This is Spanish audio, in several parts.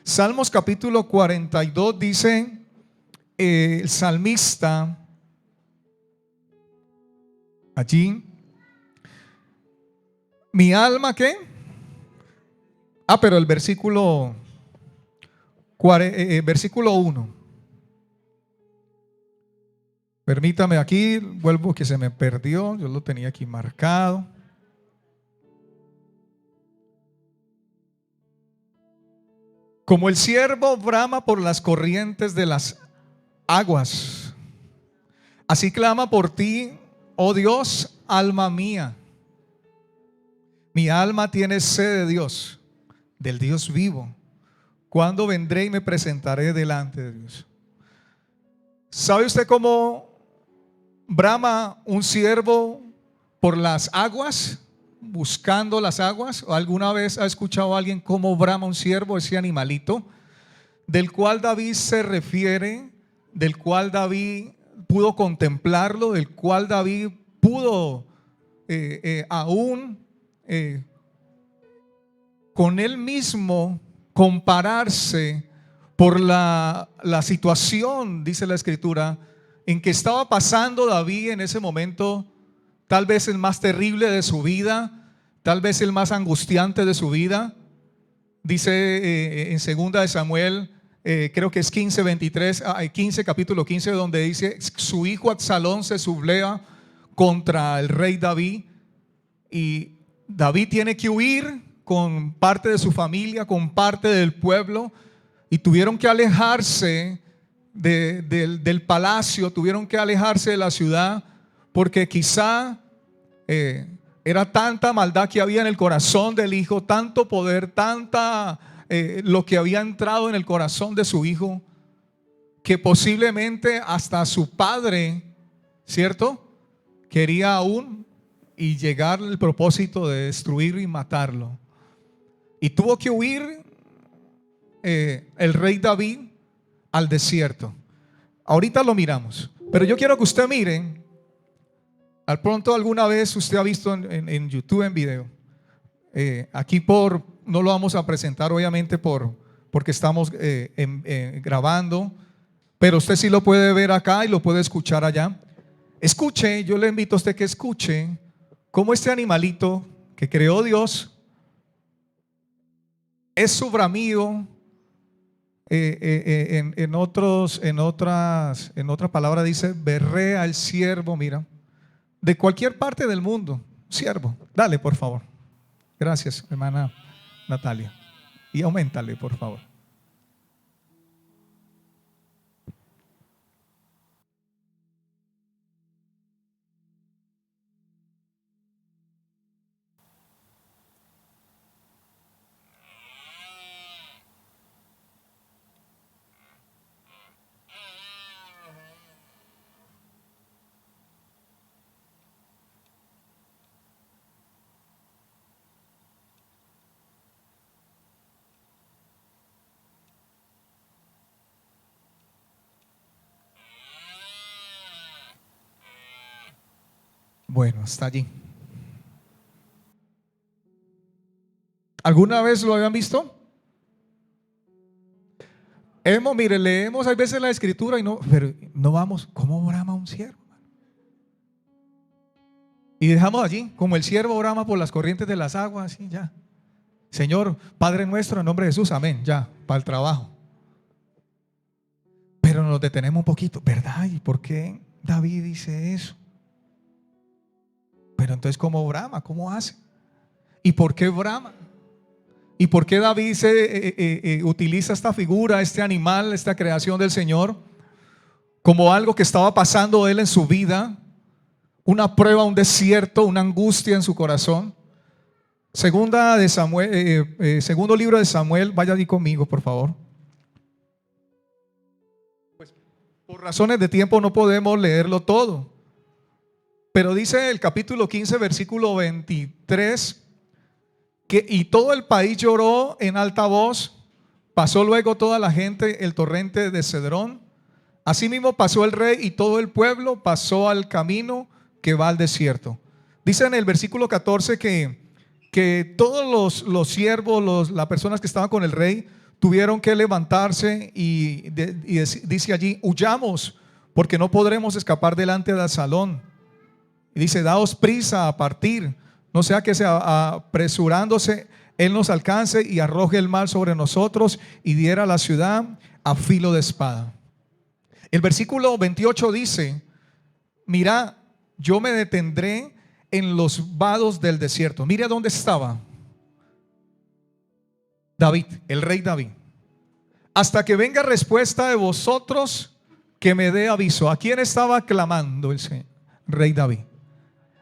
Salmos capítulo 42 dice el salmista allí, mi alma, ¿qué? Pero el versículo 1. Permítame aquí, vuelvo que se me perdió, yo lo tenía aquí marcado. Como el ciervo brama por las corrientes de las aguas, así clama por ti, oh Dios, alma mía. Mi alma tiene sed de Dios, del Dios vivo. ¿Cuándo vendré y me presentaré delante de Dios? ¿Sabe usted cómo brama un ciervo por las aguas, buscando las aguas? ¿O alguna vez ha escuchado a alguien cómo brama un ciervo, ese animalito del cual David se refiere, del cual David pudo contemplarlo, del cual David pudo aún con él mismo compararse por la situación, dice la escritura, en que estaba pasando David en ese momento, tal vez el más terrible de su vida, tal vez el más angustiante de su vida. Dice en segunda de Samuel, creo que es 15, capítulo 15, donde dice, su hijo Absalón se subleva contra el rey David, y David tiene que huir con parte de su familia, con parte del pueblo, y tuvieron que alejarse del palacio, tuvieron que alejarse de la ciudad, porque quizá era tanta maldad que había en el corazón del hijo, tanto poder, tanta lo que había entrado en el corazón de su hijo, que posiblemente hasta su padre, ¿cierto?, quería aún y llegar al propósito de destruir y matarlo. Y tuvo que huir el rey David al desierto. Ahorita lo miramos, pero yo quiero que usted mire. Al pronto alguna vez usted ha visto en YouTube en video, aquí no lo vamos a presentar obviamente porque estamos grabando, pero usted sí lo puede ver acá y lo puede escuchar allá. Escuche, yo le invito a usted que escuche cómo este animalito que creó Dios es su bramido. En otra palabra dice, berrea el siervo, mira, de cualquier parte del mundo, siervo. Dale, por favor. Gracias, hermana Natalia. Y auméntale, por favor. Bueno, hasta allí. ¿Alguna vez lo habían visto? Mire, leemos a veces la escritura pero no vamos, ¿cómo brama un siervo? Y dejamos allí, como el siervo brama por las corrientes de las aguas, y ya. Señor, Padre nuestro, en nombre de Jesús, amén, ya, para el trabajo. Pero nos detenemos un poquito, ¿verdad? ¿Y por qué David dice eso? Pero entonces, ¿cómo brama? ¿Cómo hace? ¿Y por qué brama? ¿Y por qué David utiliza esta figura, este animal, esta creación del Señor, como algo que estaba pasando él en su vida? Una prueba, un desierto, una angustia en su corazón. Segundo libro de Samuel, vaya allí conmigo, por favor. Pues, por razones de tiempo no podemos leerlo todo, pero dice el capítulo 15, versículo 23, y todo el país lloró en alta voz. Pasó luego toda la gente el torrente de Cedrón. Asimismo pasó el rey y todo el pueblo pasó al camino que va al desierto. Dice en el versículo 14 que todos los siervos, las personas que estaban con el rey, tuvieron que levantarse y dice allí: huyamos, porque no podremos escapar delante de Absalón. Y dice: daos prisa a partir, no sea que apresurándose él nos alcance y arroje el mal sobre nosotros y diera la ciudad a filo de espada. El versículo 28 dice: mira, yo me detendré en los vados del desierto. Mire dónde estaba David, el rey David. Hasta que venga respuesta de vosotros, que me dé aviso. ¿A quién estaba clamando el rey David?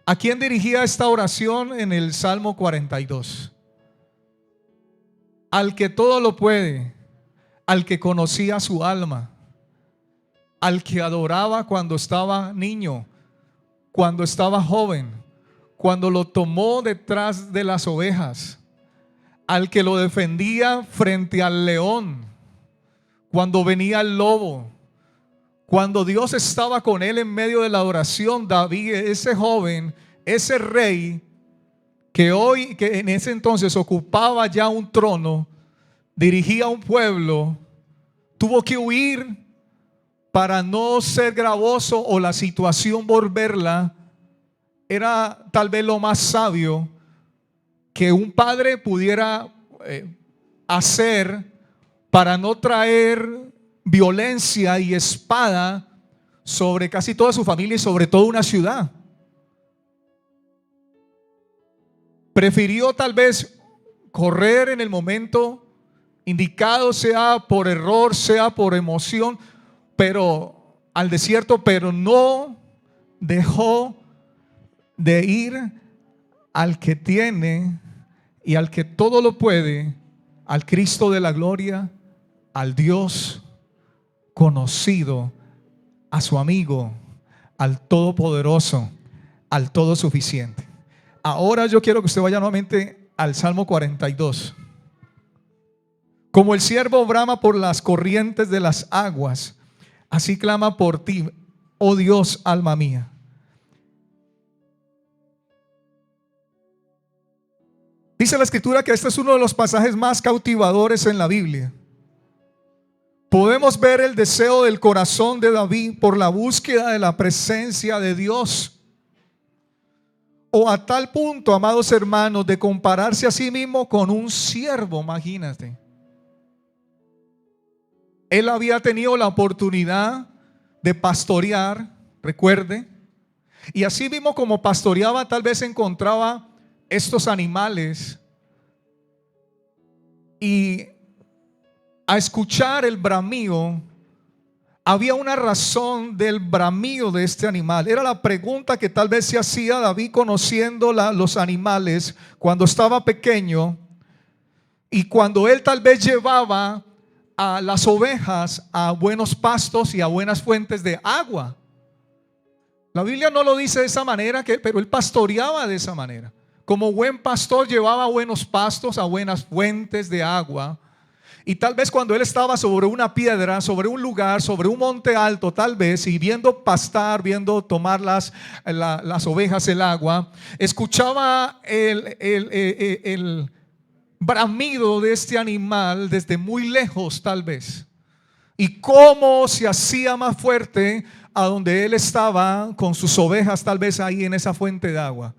¿A quién dirigía esta oración en el Salmo 42? Al que todo lo puede, al que conocía su alma, al que adoraba cuando estaba niño, cuando estaba joven, cuando lo tomó detrás de las ovejas, al que lo defendía frente al león, cuando venía el lobo, cuando Dios estaba con él en medio de la adoración. David, ese joven, ese rey que en ese entonces ocupaba ya un trono, dirigía un pueblo, tuvo que huir para no ser gravoso o la situación volverla. Era tal vez lo más sabio que un padre pudiera hacer para no traer violencia y espada sobre casi toda su familia y sobre toda una ciudad. Prefirió tal vez correr en el momento indicado, sea por error, sea por emoción, pero al desierto, pero no dejó de ir al que tiene y al que todo lo puede, al Cristo de la gloria, al Dios conocido, a su amigo, al todopoderoso, al todo suficiente. Ahora yo quiero que usted vaya nuevamente al Salmo 42. Como el siervo brama por las corrientes de las aguas, así clama por ti, oh Dios, alma mía. Dice la Escritura que este es uno de los pasajes más cautivadores en la Biblia. Podemos ver el deseo del corazón de David por la búsqueda de la presencia de Dios. O a tal punto, amados hermanos, de compararse a sí mismo con un siervo, imagínate. Él había tenido la oportunidad de pastorear, recuerde, y así mismo como pastoreaba, tal vez encontraba estos animales y a escuchar el bramío, había una razón del bramío de este animal. Era la pregunta que tal vez se hacía David conociendo los animales cuando estaba pequeño y cuando él tal vez llevaba a las ovejas a buenos pastos y a buenas fuentes de agua. La Biblia no lo dice de esa manera, pero él pastoreaba de esa manera. Como buen pastor llevaba a buenos pastos, a buenas fuentes de agua. Y tal vez cuando él estaba sobre una piedra, sobre un lugar, sobre un monte alto, tal vez, y viendo pastar, viendo tomar las ovejas el agua, escuchaba el bramido de este animal desde muy lejos tal vez. Y cómo se hacía más fuerte a donde él estaba con sus ovejas, tal vez ahí en esa fuente de agua.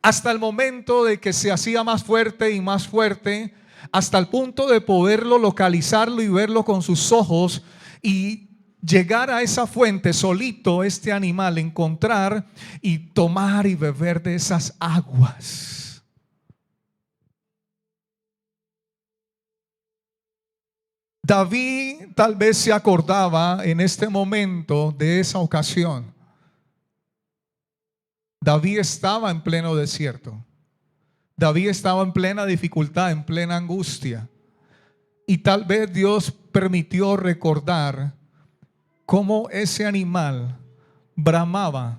Hasta el momento de que se hacía más fuerte y más fuerte, hasta el punto de poderlo localizarlo y verlo con sus ojos y llegar a esa fuente solito, este animal, encontrar y tomar y beber de esas aguas. David tal vez se acordaba en este momento de esa ocasión. David estaba en pleno desierto. David estaba en plena dificultad, en plena angustia. Y tal vez Dios permitió recordar cómo ese animal bramaba.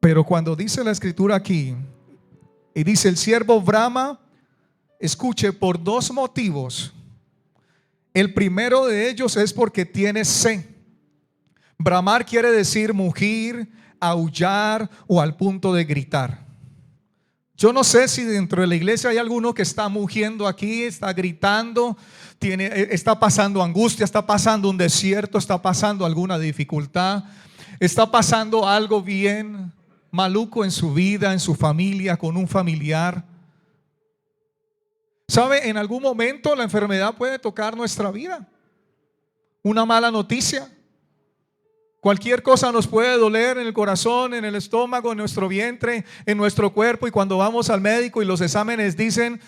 Pero cuando dice la Escritura aquí, y dice: el siervo brama, escuche, por dos motivos. El primero de ellos es porque tiene sed. Bramar quiere decir mugir, aullar o al punto de gritar. Yo no sé si dentro de la iglesia hay alguno que está mugiendo aquí, está gritando, está pasando angustia, está pasando un desierto, está pasando alguna dificultad, está pasando algo bien maluco en su vida, en su familia, con un familiar. ¿Sabe? En algún momento la enfermedad puede tocar nuestra vida. Una mala noticia. Cualquier cosa nos puede doler en el corazón, en el estómago, en nuestro vientre, en nuestro cuerpo. Y cuando vamos al médico y los exámenes dicen,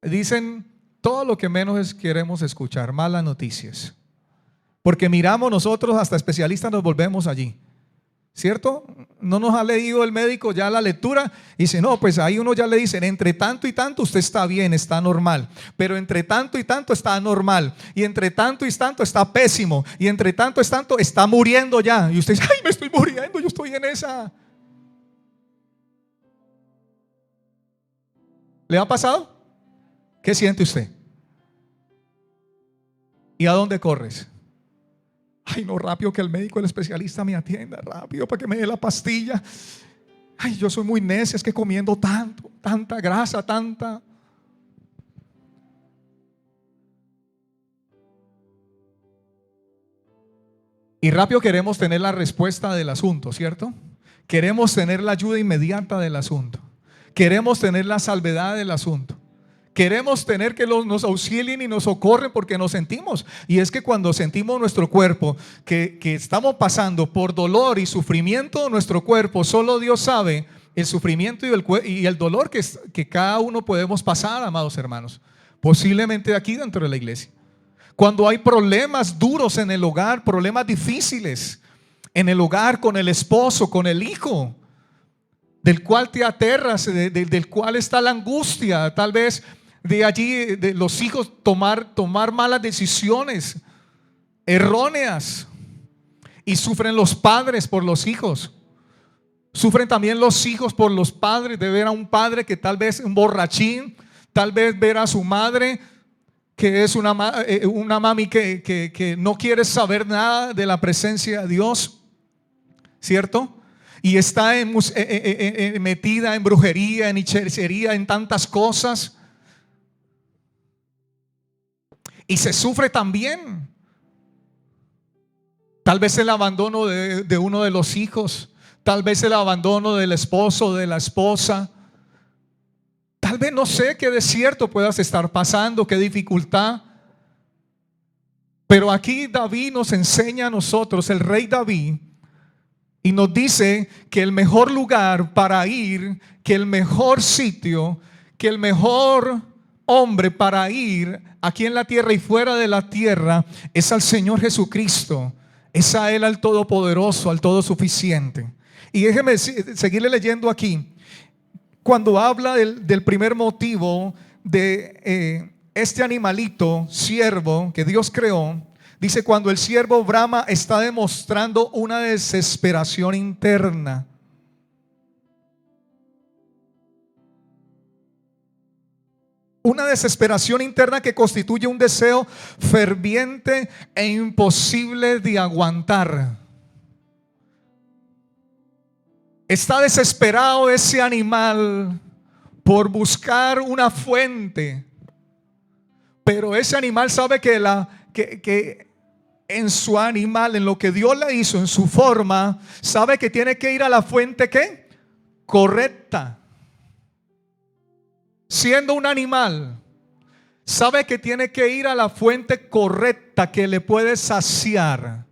dicen todo lo que menos queremos escuchar, malas noticias. Porque miramos nosotros, hasta especialistas nos volvemos allí. ¿Cierto? No nos ha leído el médico ya la lectura y dice, no, pues ahí uno ya le dicen, entre tanto y tanto usted está bien, está normal, pero entre tanto y tanto está anormal, y entre tanto y tanto está pésimo, y entre tanto y tanto está muriendo ya. Y usted dice, ay, me estoy muriendo, yo estoy en esa. ¿Le ha pasado? ¿Qué siente usted? ¿Y a dónde corres? Ay, no, rápido que el médico, el especialista me atienda, rápido para que me dé la pastilla. Ay, yo soy muy necia, es que comiendo tanto, tanta grasa, tanta. Y rápido queremos tener la respuesta del asunto, ¿cierto? Queremos tener la ayuda inmediata del asunto. Queremos tener la salvedad del asunto. Queremos tener que nos auxilien y nos socorren porque nos sentimos. Y es que cuando sentimos nuestro cuerpo que estamos pasando por dolor y sufrimiento de nuestro cuerpo, solo Dios sabe el sufrimiento y el dolor que cada uno podemos pasar, amados hermanos. Posiblemente aquí dentro de la iglesia. Cuando hay problemas duros en el hogar, problemas difíciles en el hogar, con el esposo, con el hijo, del cual te aterras, del cual está la angustia, tal vez de allí de los hijos tomar malas decisiones erróneas, y sufren los padres por los hijos, sufren también los hijos por los padres, de ver a un padre que tal vez un borrachín, tal vez ver a su madre que es una mami que no quiere saber nada de la presencia de Dios, ¿cierto? Y está metida en brujería, en hechicería, en tantas cosas. Y se sufre también. Tal vez el abandono de uno de los hijos. Tal vez el abandono del esposo, de la esposa. Tal vez no sé qué desierto puedas estar pasando, qué dificultad. Pero aquí David nos enseña a nosotros, el rey David, y nos dice que el mejor lugar para ir, que el mejor sitio, que el mejor hombre para ir aquí en la tierra y fuera de la tierra es al Señor Jesucristo, es a Él, al Todopoderoso, al Todosuficiente. Y déjeme seguirle leyendo aquí. Cuando habla del primer motivo de este animalito, siervo, que Dios creó, dice: cuando el siervo brama, está demostrando una desesperación interna. Una desesperación interna que constituye un deseo ferviente e imposible de aguantar. Está desesperado ese animal por buscar una fuente, pero ese animal sabe que en su animal, en lo que Dios le hizo, en su forma, sabe que tiene que ir a la fuente ¿qué? Correcta. Siendo un animal, sabe que tiene que ir a la fuente correcta que le puede saciar.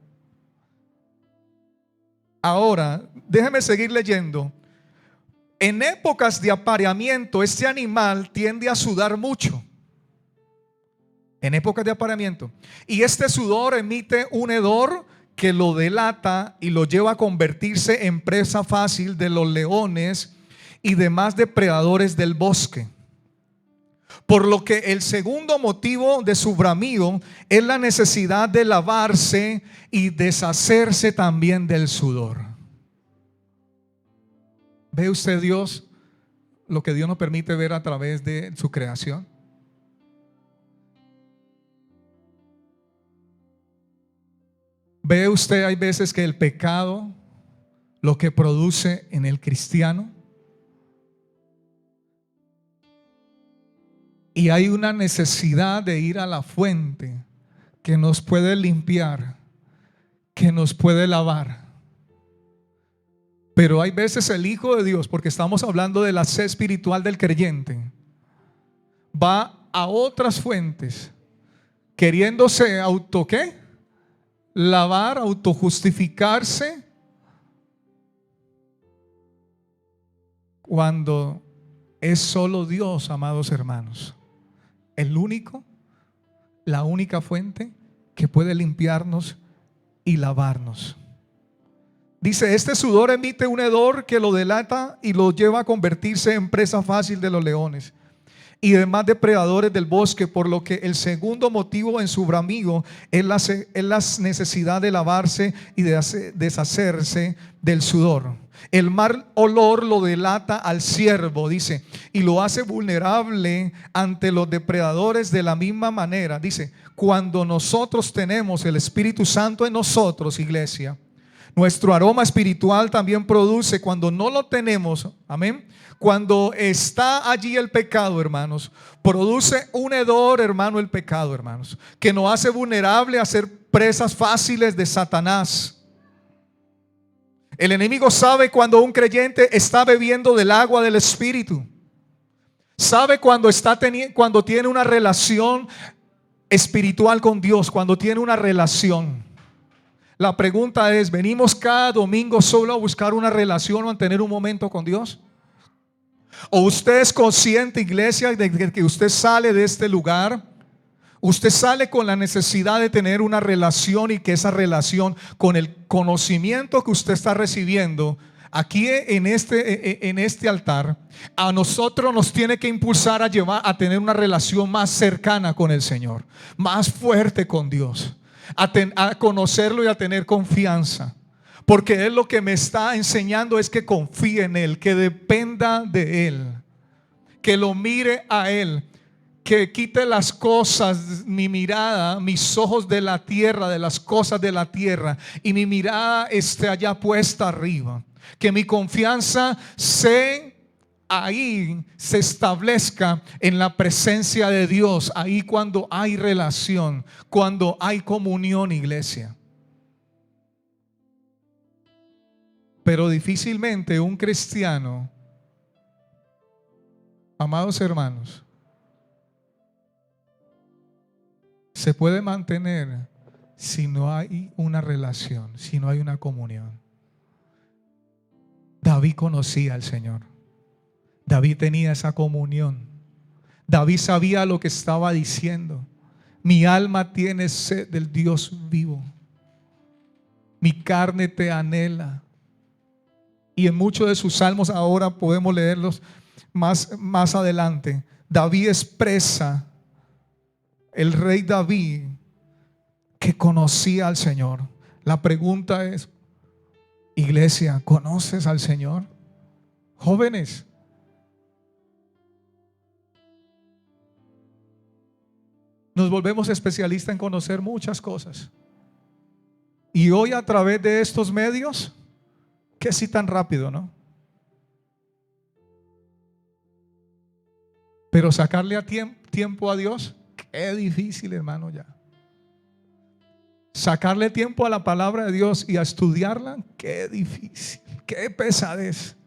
Ahora, déjeme seguir leyendo. En épocas de apareamiento, este animal tiende a sudar mucho. En épocas de apareamiento. Y este sudor emite un hedor que lo delata y lo lleva a convertirse en presa fácil de los leones y demás depredadores del bosque. Por lo que el segundo motivo de su bramido es la necesidad de lavarse y deshacerse también del sudor. ¿Ve usted Dios, lo que Dios nos permite ver a través de su creación? ¿Ve usted, hay veces que el pecado lo que produce en el cristiano. Y hay una necesidad de ir a la fuente que nos puede limpiar, que nos puede lavar. Pero hay veces el Hijo de Dios, porque estamos hablando de la sed espiritual del creyente, va a otras fuentes queriéndose ¿qué? Lavar, autojustificarse, cuando es solo Dios, amados hermanos, la única fuente que puede limpiarnos y lavarnos. Dice: este sudor emite un hedor que lo delata y lo lleva a convertirse en presa fácil de los leones y demás depredadores del bosque, por lo que el segundo motivo en su bramido es la necesidad de lavarse y de deshacerse del sudor. El mal olor lo delata al siervo, dice, y lo hace vulnerable ante los depredadores. De la misma manera, dice, cuando nosotros tenemos el Espíritu Santo en nosotros, iglesia, nuestro aroma espiritual también produce. Cuando no lo tenemos, amén, cuando está allí el pecado, hermanos, produce un hedor, hermano, el pecado, hermanos, que nos hace vulnerable a ser presas fáciles de Satanás. El enemigo sabe cuando un creyente está bebiendo del agua del Espíritu. Sabe cuando tiene una relación espiritual con Dios, cuando tiene una relación. La pregunta es: ¿venimos cada domingo solo a buscar una relación o a tener un momento con Dios? ¿O usted es consciente, iglesia, de que usted sale de este lugar? Usted sale con la necesidad de tener una relación, y que esa relación, con el conocimiento que usted está recibiendo aquí en este altar, a nosotros nos tiene que impulsar a tener una relación más cercana con el Señor, más fuerte con Dios, a conocerlo y a tener confianza. Porque Él lo que me está enseñando es que confíe en Él, que dependa de Él, que lo mire a Él, que quite las cosas, mi mirada, mis ojos de la tierra, de las cosas de la tierra, y mi mirada esté allá puesta arriba. Que mi confianza se establezca en la presencia de Dios, ahí cuando hay relación, cuando hay comunión, iglesia. Pero difícilmente un cristiano, amados hermanos, se puede mantener si no hay una relación, si no hay una comunión. David conocía al Señor. David tenía esa comunión. David sabía lo que estaba diciendo: mi alma tiene sed del Dios vivo, mi carne te anhela. Y en muchos de sus salmos, ahora podemos leerlos más adelante, David expresa, el rey David, que conocía al Señor. La pregunta es: iglesia, ¿conoces al Señor? Jóvenes, nos volvemos especialistas en conocer muchas cosas. Y hoy, a través de estos medios, ¿qué sí tan rápido, no? Pero sacarle a tiempo a Dios, qué difícil, hermano, ya. Sacarle tiempo a la palabra de Dios y a estudiarla, qué difícil, qué pesadez,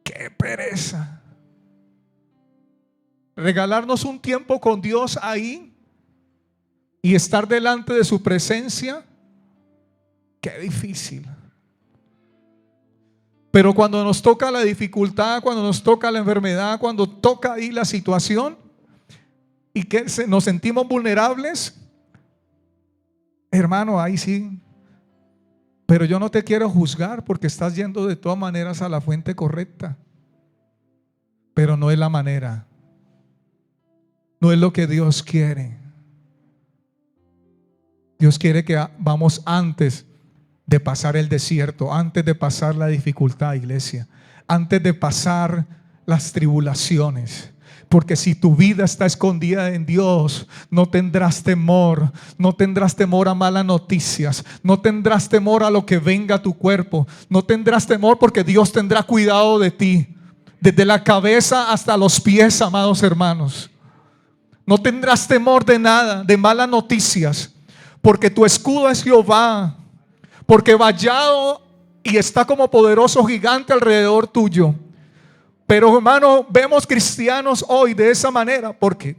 qué pereza. Regalarnos un tiempo con Dios ahí y estar delante de su presencia, qué difícil. Pero cuando nos toca la dificultad, cuando nos toca la enfermedad, cuando toca ahí la situación y que nos sentimos vulnerables, hermano, ahí sí. Pero yo no te quiero juzgar, porque estás yendo de todas maneras a la fuente correcta. Pero no es la manera. No es lo que Dios quiere. Dios quiere que vamos antes de pasar el desierto, antes de pasar la dificultad, iglesia, antes de pasar las tribulaciones. Porque si tu vida está escondida en Dios, no tendrás temor, no tendrás temor a malas noticias, no tendrás temor a lo que venga a tu cuerpo, no tendrás temor porque Dios tendrá cuidado de ti, desde la cabeza hasta los pies, amados hermanos. No tendrás temor de nada, de malas noticias, porque tu escudo es Jehová, porque vallado y está como poderoso gigante alrededor tuyo. Pero hermano, vemos cristianos hoy de esa manera porque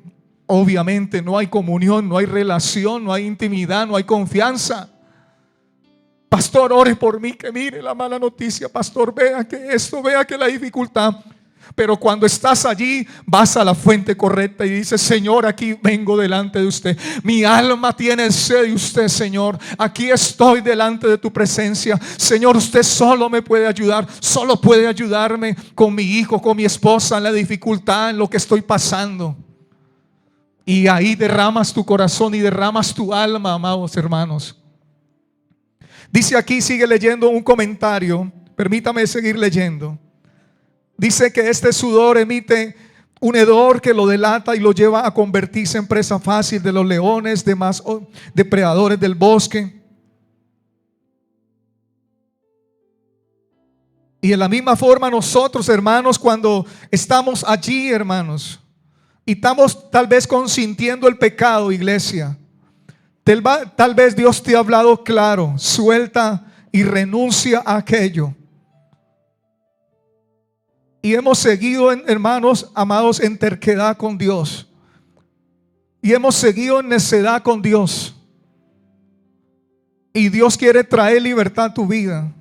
obviamente no hay comunión, no hay relación, no hay intimidad, no hay confianza. Pastor, ore por mí, que mire la mala noticia. Pastor, vea que esto, vea que la dificultad. Pero cuando estás allí, vas a la fuente correcta y dices: Señor, aquí vengo delante de usted. Mi alma tiene sed de usted, Señor. Aquí estoy delante de tu presencia. Señor, usted solo me puede ayudar. Solo puede ayudarme con mi hijo, con mi esposa, en la dificultad, en lo que estoy pasando. Y ahí derramas tu corazón y derramas tu alma, amados hermanos. Dice aquí, sigue leyendo un comentario. Permítame seguir leyendo. Dice que este sudor emite un hedor que lo delata y lo lleva a convertirse en presa fácil de los leones, demás depredadores del bosque. Y en la misma forma nosotros, hermanos, cuando estamos allí, hermanos, y estamos tal vez consintiendo el pecado, iglesia, tal vez Dios te ha hablado claro: suelta y renuncia a aquello. Y hemos seguido, hermanos amados, en terquedad con Dios. Y hemos seguido en necedad con Dios. Y Dios quiere traer libertad a tu vida.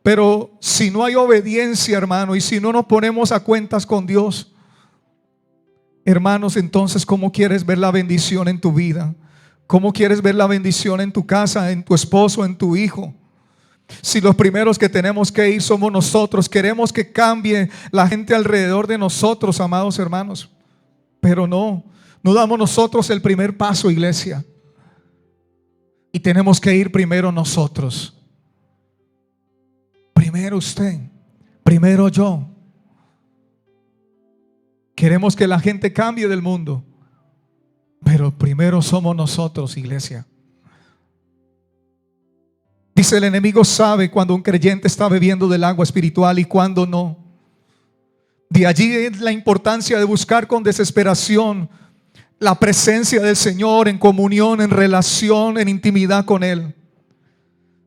Pero si no hay obediencia, hermano, y si no nos ponemos a cuentas con Dios, hermanos, entonces ¿cómo quieres ver la bendición en tu vida? ¿Cómo quieres ver la bendición en tu casa, en tu esposo, en tu hijo? Si los primeros que tenemos que ir somos nosotros, queremos que cambie la gente alrededor de nosotros, amados hermanos. Pero no damos nosotros el primer paso, iglesia. Y tenemos que ir primero nosotros. Primero usted, primero yo. Queremos que la gente cambie del mundo, pero primero somos nosotros, iglesia. Dice: el enemigo sabe cuando un creyente está bebiendo del agua espiritual y cuando no. De allí es la importancia de buscar con desesperación la presencia del Señor, en comunión, en relación, en intimidad con Él.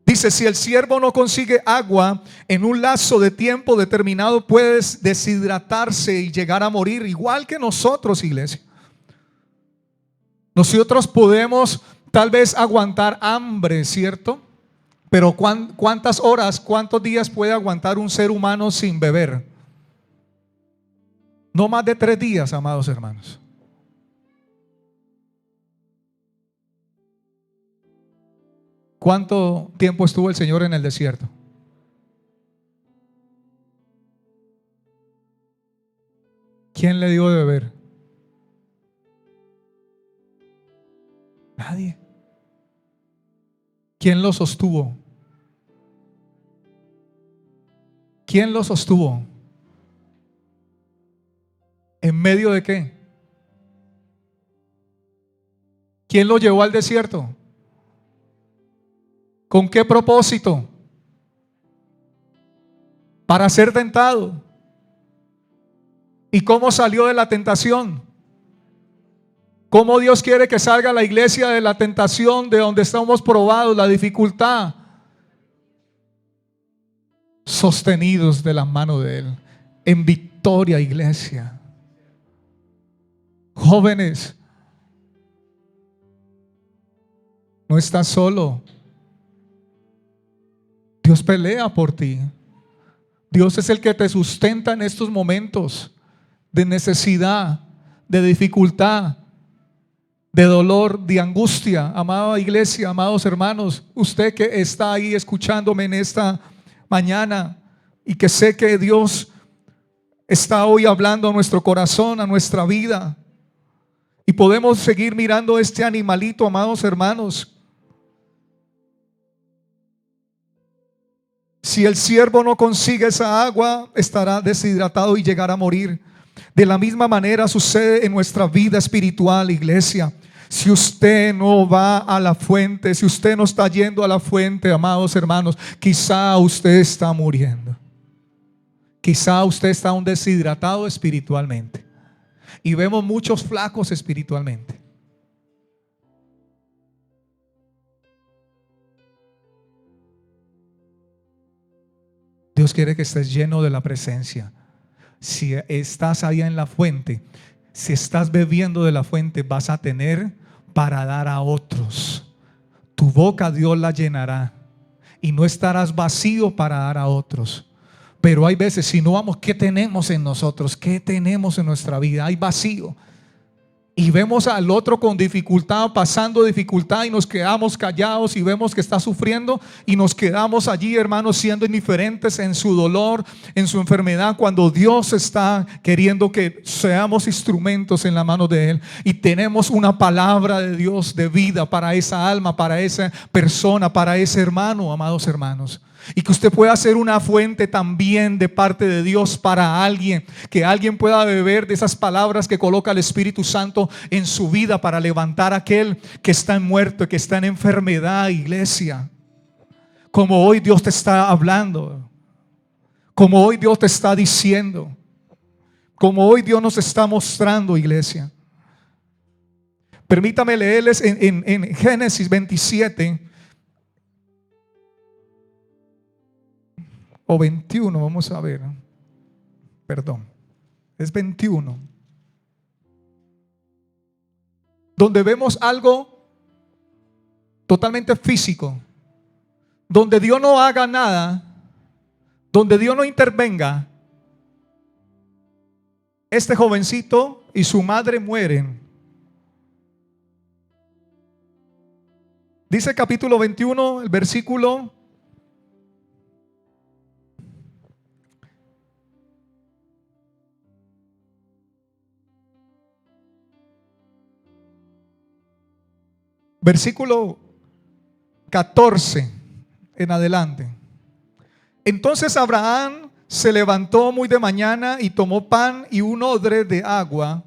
Dice: si el siervo no consigue agua en un lapso de tiempo determinado, puede deshidratarse y llegar a morir, igual que nosotros, iglesia. Nosotros podemos tal vez aguantar hambre, ¿cierto? Pero ¿cuántas horas, cuántos días puede aguantar un ser humano sin beber? No más de 3 días, amados hermanos. ¿Cuánto tiempo estuvo el Señor en el desierto? ¿Quién le dio de beber? Nadie. ¿Quién lo sostuvo? ¿Quién lo sostuvo? ¿En medio de qué? ¿Quién lo llevó al desierto? ¿Con qué propósito? Para ser tentado. ¿Y cómo salió de la tentación? ¿Cómo Dios quiere que salga la iglesia de la tentación, de donde estamos probados, la dificultad? Sostenidos de la mano de Él, en victoria, iglesia. Jóvenes, no estás solo. Dios pelea por ti. Dios es el que te sustenta en estos momentos de necesidad, de dificultad, de dolor, de angustia. Amada iglesia, amados hermanos, usted que está ahí escuchándome en esta mañana y que sé que Dios está hoy hablando a nuestro corazón, a nuestra vida, y podemos seguir mirando este animalito, amados hermanos. Si el siervo no consigue esa agua, estará deshidratado y llegará a morir. De la misma manera sucede en nuestra vida espiritual, iglesia. Si usted no va a la fuente, si usted no está yendo a la fuente, amados hermanos, quizá usted está muriendo. Quizá usted está aún deshidratado espiritualmente. Y vemos muchos flacos espiritualmente. Dios quiere que estés lleno de la presencia. Si estás allá en la fuente, si estás bebiendo de la fuente, vas a tener para dar a otros. Tu boca Dios la llenará y no estarás vacío para dar a otros. Pero hay veces, si no vamos, ¿qué tenemos en nosotros? ¿Qué tenemos en nuestra vida? Hay vacío. Y vemos al otro con dificultad, pasando dificultad, y nos quedamos callados y vemos que está sufriendo y nos quedamos allí, hermanos, siendo indiferentes en su dolor, en su enfermedad, cuando Dios está queriendo que seamos instrumentos en la mano de Él. Y tenemos una palabra de Dios de vida para esa alma, para esa persona, para ese hermano, amados hermanos. Y que usted pueda ser una fuente también de parte de Dios para alguien, que alguien pueda beber de esas palabras que coloca el Espíritu Santo en su vida para levantar a aquel que está muerto, que está en enfermedad, iglesia. Como hoy Dios te está hablando, como hoy Dios te está diciendo, como hoy Dios nos está mostrando, iglesia. Permítame leerles en Génesis 27 o 21, vamos a ver. Perdón, es 21. Donde vemos algo totalmente físico, donde Dios no haga nada, donde Dios no intervenga. Este jovencito y su madre mueren. Dice capítulo 21, el versículo 14 en adelante. Entonces Abraham se levantó muy de mañana y tomó pan y un odre de agua.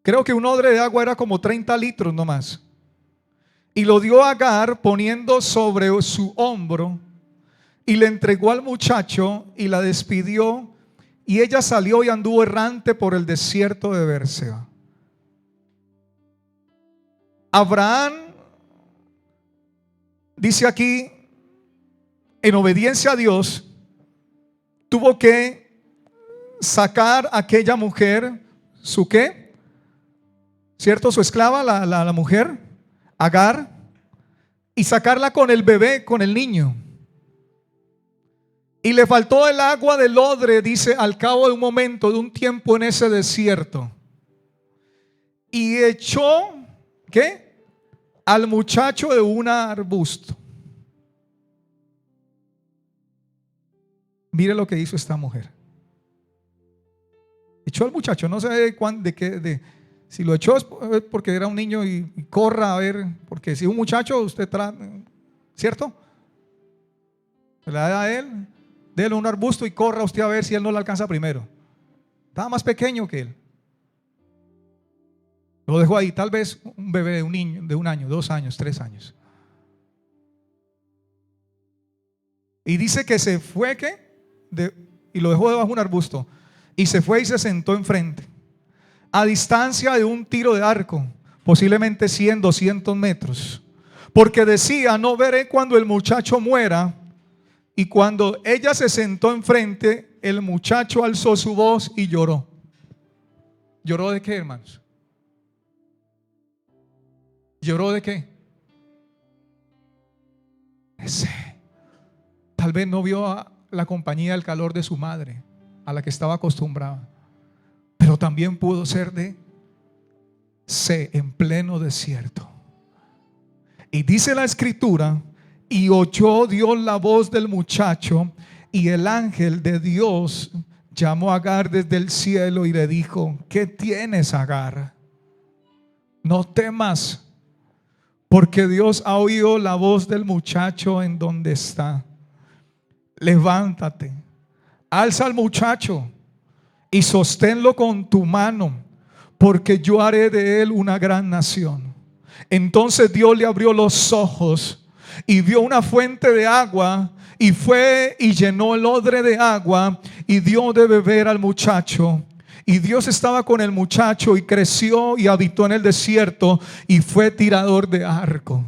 Creo que un odre de agua era como 30 litros nomás. Y lo dio a Agar poniendo sobre su hombro y le entregó al muchacho y la despidió. Y ella salió y anduvo errante por el desierto de Berseba. Abraham, dice aquí, en obediencia a Dios, tuvo que sacar a aquella mujer, ¿su qué? ¿Cierto? Su esclava, la mujer, Agar, y sacarla con el bebé, con el niño. Y le faltó el agua del odre, dice, al cabo de un momento, de un tiempo en ese desierto. Y echó, ¿qué? Al muchacho de un arbusto. Mire lo que hizo esta mujer. Echó al muchacho, no sé de qué, si lo echó es porque era un niño y corra a ver, porque si un muchacho usted ¿cierto? Le da a él, déle un arbusto y corra usted a ver si él no le alcanza primero. Estaba más pequeño que él. Lo dejó ahí, tal vez un bebé, un niño de 1 año, 2 años, 3 años. Y dice que se fue, y lo dejó debajo de un arbusto. Y se fue y se sentó enfrente, a distancia de un tiro de arco, posiblemente 100, 200 metros. Porque decía, no veré cuando el muchacho muera. Y cuando ella se sentó enfrente, el muchacho alzó su voz y lloró. ¿Lloró de qué, hermanos? ¿Lloró de qué? Tal vez no vio a la compañía, el calor de su madre, a la que estaba acostumbrada. Pero también pudo ser de sed en pleno desierto. Y dice la escritura, y oyó Dios la voz del muchacho, y el ángel de Dios llamó a Agar desde el cielo y le dijo: ¿qué tienes, Agar? No temas, porque Dios ha oído la voz del muchacho en donde está. Levántate, alza al muchacho y sosténlo con tu mano, porque yo haré de él una gran nación. Entonces Dios le abrió los ojos y vio una fuente de agua, y fue y llenó el odre de agua y dio de beber al muchacho. Y Dios estaba con el muchacho, y creció y habitó en el desierto, y fue tirador de arco.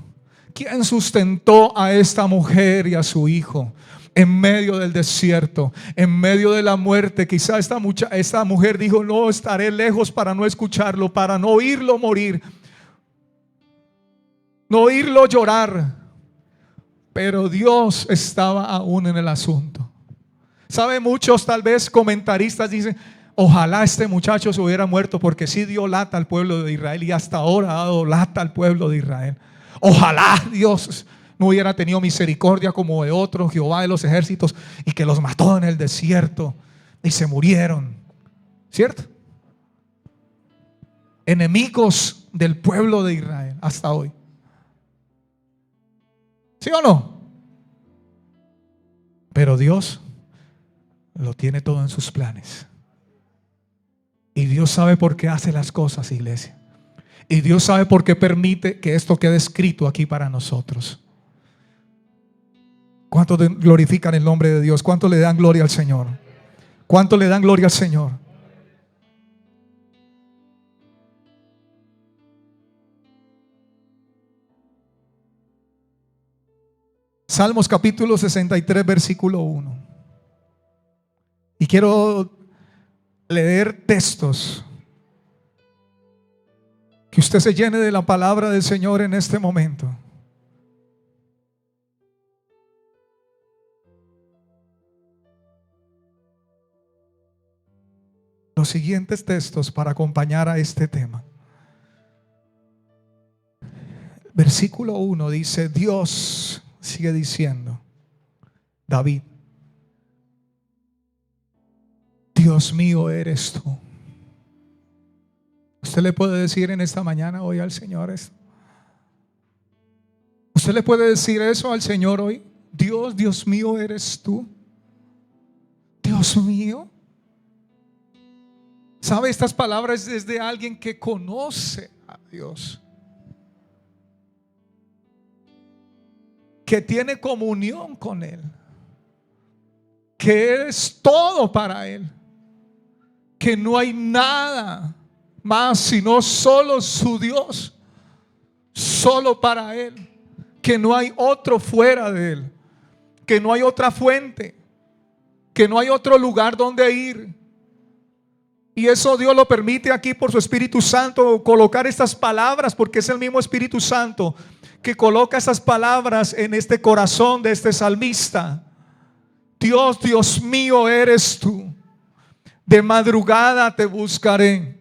¿Quién sustentó a esta mujer y a su hijo en medio del desierto, en medio de la muerte? Quizá esta mujer dijo: no, estaré lejos para no escucharlo, para no oírlo morir, no oírlo llorar. Pero Dios estaba aún en el asunto. ¿Sabe? Muchos tal vez comentaristas dicen: ojalá este muchacho se hubiera muerto, porque sí dio lata al pueblo de Israel, y hasta ahora ha dado lata al pueblo de Israel. Ojalá Dios no hubiera tenido misericordia como de otros, Jehová de los ejércitos, y que los mató en el desierto y se murieron. ¿Cierto? Enemigos del pueblo de Israel hasta hoy. ¿Sí o no? Pero Dios lo tiene todo en sus planes. Y Dios sabe por qué hace las cosas, iglesia. Y Dios sabe por qué permite que esto quede escrito aquí para nosotros. ¿Cuántos glorifican el nombre de Dios? ¿Cuántos le dan gloria al Señor? ¿Cuántos le dan gloria al Señor? Salmos capítulo 63, versículo 1. Y quiero leer textos, que usted se llene de la palabra del Señor en este momento. Los siguientes textos para acompañar a este tema. Versículo 1 dice: Dios, sigue diciendo David, Dios mío eres tú. Usted le puede decir en esta mañana hoy al Señor esto. Usted le puede decir eso al Señor hoy: Dios, Dios mío eres tú. Dios mío. ¿Sabe? Estas palabras es de alguien que conoce a Dios, que tiene comunión con Él, que es todo para Él, que no hay nada más sino solo su Dios, solo para Él, que no hay otro fuera de Él, que no hay otra fuente, que no hay otro lugar donde ir. Y eso Dios lo permite aquí por su Espíritu Santo, colocar estas palabras, porque es el mismo Espíritu Santo que coloca estas palabras en este corazón de este salmista. Dios, Dios mío eres tú. De madrugada te buscaré.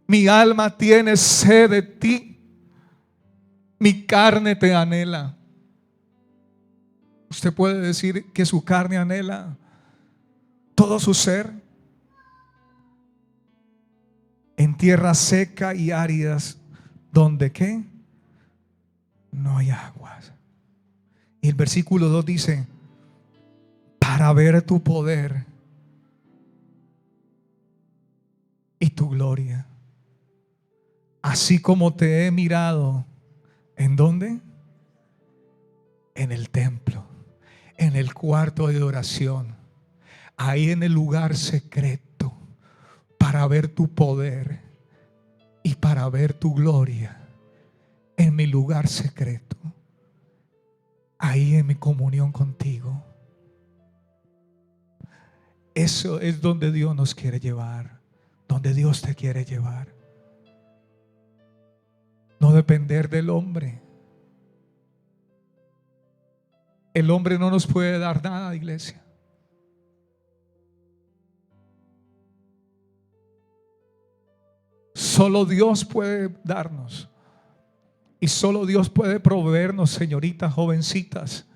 Mi alma tiene sed de ti. Mi carne te anhela. Usted puede decir que su carne anhela todo su ser. En tierra seca y áridas, donde ¿qué? No hay aguas. Y el versículo 2 dice: para ver tu poder y tu gloria, así como te he mirado. ¿En dónde? En el templo, en el cuarto de oración, ahí en el lugar secreto, para ver tu poder y para ver tu gloria en mi lugar secreto, ahí en mi comunión contigo. Eso es donde Dios nos quiere llevar, donde Dios te quiere llevar. No depender del hombre. El hombre no nos puede dar nada, iglesia. Solo Dios puede darnos, y solo Dios puede proveernos, señoritas, jovencitas.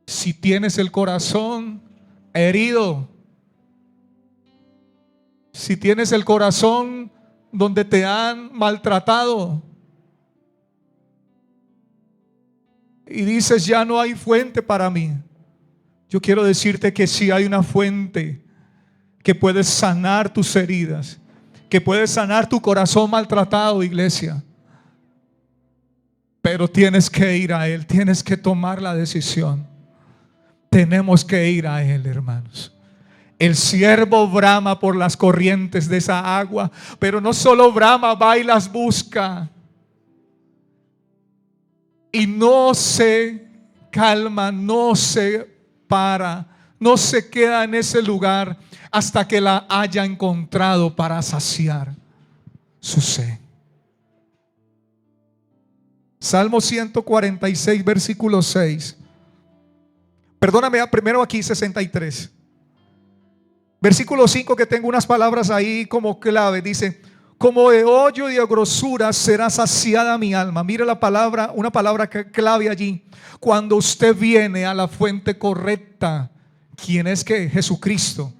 Si tienes el corazón herido, si tienes el corazón donde te han maltratado y dices: ya no hay fuente para mí, Yo quiero decirte que si hay una fuente que puede sanar tus heridas, que puede sanar tu corazón maltratado, iglesia. Pero tienes que ir a Él, tienes que tomar la decisión. Tenemos que ir a Él, hermanos. El siervo brama por las corrientes de esa agua, pero no solo brama, va y las busca. Y no se calma, no se para, no se queda en ese lugar hasta que la haya encontrado para saciar su sed. Salmo 146, versículo 6. Perdóname, primero aquí 63. Versículo 5, que tengo unas palabras ahí como clave. Dice: como de hoyo y de grosura será saciada mi alma. Mire la palabra, una palabra clave allí. Cuando usted viene a la fuente correcta, ¿quién es que? Jesucristo.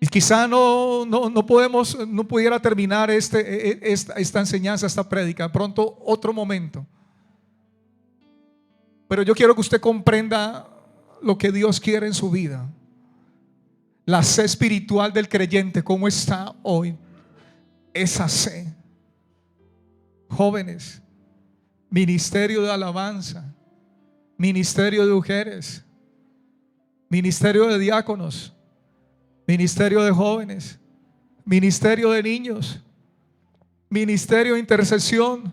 Y quizá no pudiera terminar esta enseñanza, esta prédica. Pronto otro momento. Pero yo quiero que usted comprenda lo que Dios quiere en su vida. La sed espiritual del creyente, ¿cómo está hoy? Esa sed. Jóvenes, ministerio de alabanza, ministerio de mujeres, ministerio de diáconos, ministerio de jóvenes, ministerio de niños, ministerio de intercesión.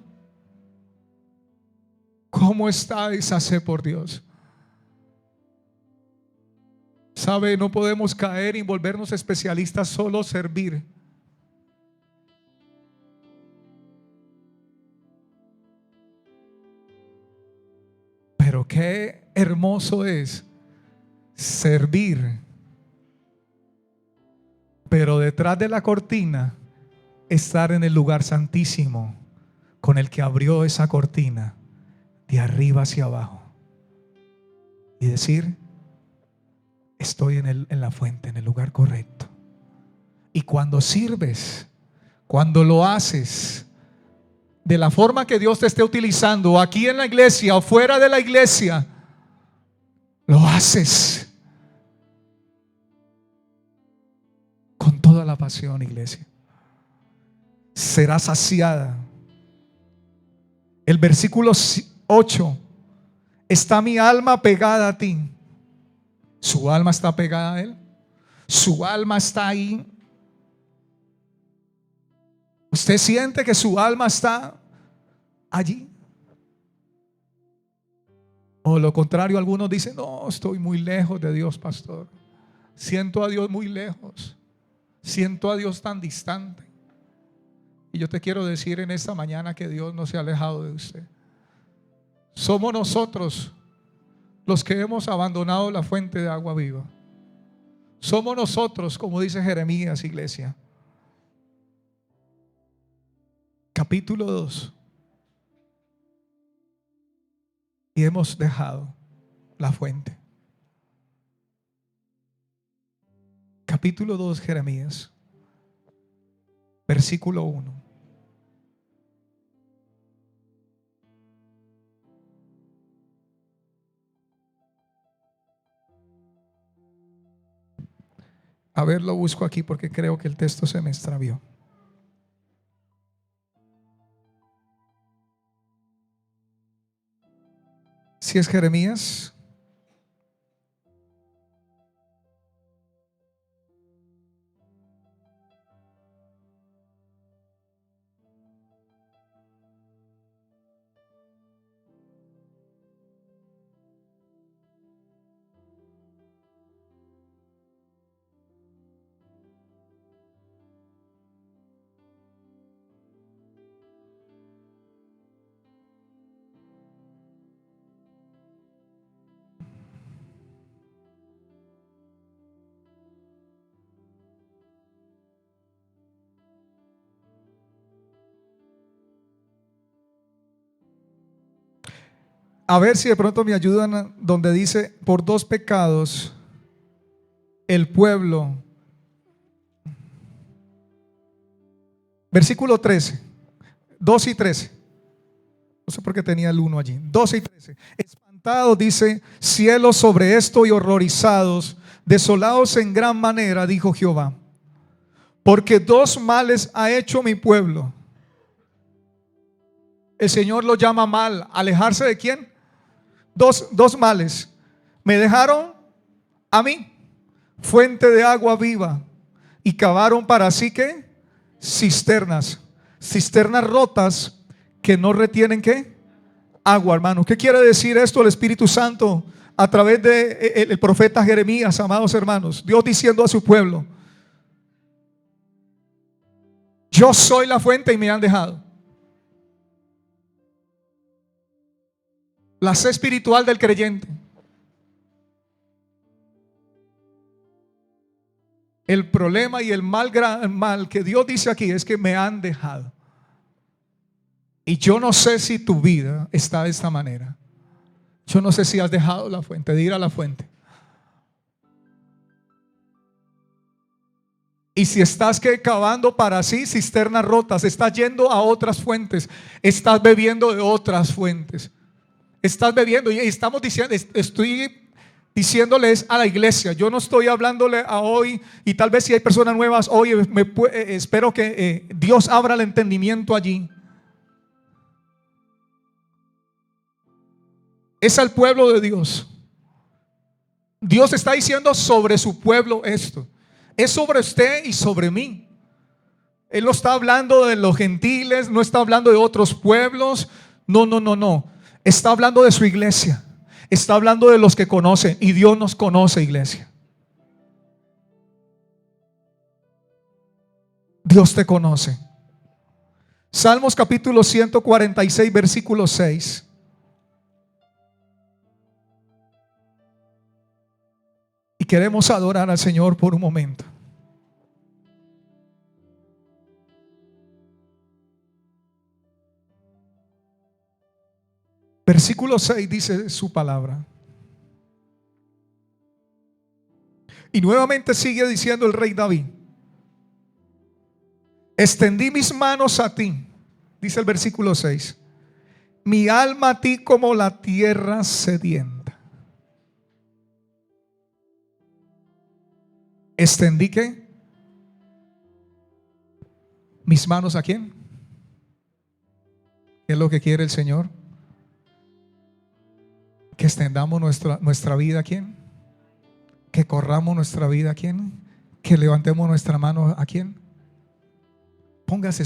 ¿Cómo está esa sed por Dios? Sabe, no podemos caer y volvernos especialistas solo servir. Pero qué hermoso es servir, pero detrás de la cortina estar en el lugar santísimo con el que abrió esa cortina de arriba hacia abajo y decir: estoy en la fuente, en el lugar correcto. Y cuando sirves, cuando lo haces de la forma que Dios te esté utilizando, aquí en la iglesia o fuera de la iglesia, lo haces con toda la pasión, iglesia. Será saciada. El versículo 8: está mi alma pegada a ti. Su alma está pegada a Él. Su alma está ahí. Usted siente que su alma está allí. O lo contrario, algunos dicen: no, estoy muy lejos de Dios, pastor. Siento a Dios muy lejos. Siento a Dios tan distante. Y yo te quiero decir en esta mañana que Dios no se ha alejado de usted. Somos nosotros los que hemos abandonado la fuente de agua viva. Somos nosotros, como dice Jeremías, iglesia. Capítulo 2. Y hemos dejado la fuente. Capítulo 2, Jeremías, versículo 1. A ver, lo busco aquí porque creo que el texto se me extravió. Si es Jeremías. A ver si de pronto me ayudan donde dice: por 2 pecados el pueblo. Versículo 13, 2 y 13. No sé por qué tenía el 1 allí. 12 y 13. Espantados, dice, cielos sobre esto y horrorizados, desolados en gran manera, dijo Jehová. Porque dos males ha hecho mi pueblo. El Señor lo llama mal. ¿Alejarse de quién? Dos males. Me dejaron a mí fuente de agua viva y cavaron para sí ¿qué? Cisternas rotas que no retienen ¿qué? Agua, hermano. ¿Qué quiere decir esto el Espíritu Santo a través de el profeta Jeremías, amados hermanos? Dios diciendo a su pueblo: yo soy la fuente y me han dejado. La sed espiritual del creyente. El problema y el mal que Dios dice aquí es que me han dejado. Y yo no sé si tu vida está de esta manera. Yo no sé si has dejado la fuente, de ir a la fuente. Y si estás cavando para sí cisternas rotas, estás yendo a otras fuentes, estás bebiendo de otras fuentes. Estás bebiendo y estamos diciendo, estoy diciéndoles a la iglesia, yo no estoy hablándole a hoy, y tal vez si hay personas nuevas hoy, espero que Dios abra el entendimiento allí. Es al pueblo de Dios. Dios está diciendo sobre su pueblo esto. Es sobre usted y sobre mí. Él no está hablando de los gentiles, no está hablando de otros pueblos. No. Está hablando de su iglesia. Está hablando de los que conocen. Y Dios nos conoce, iglesia. Dios te conoce. Salmos capítulo 146, versículo 6. Y queremos adorar al Señor por un momento. Versículo 6 dice su palabra. Y nuevamente sigue diciendo el rey David: extendí mis manos a ti, dice el versículo 6, mi alma a ti como la tierra sedienta. ¿Extendí qué? ¿Mis manos a quién? ¿Qué es lo que quiere el Señor? Que extendamos nuestra vida a quién? Que corramos nuestra vida a quién? Que levantemos nuestra mano a quién? Póngase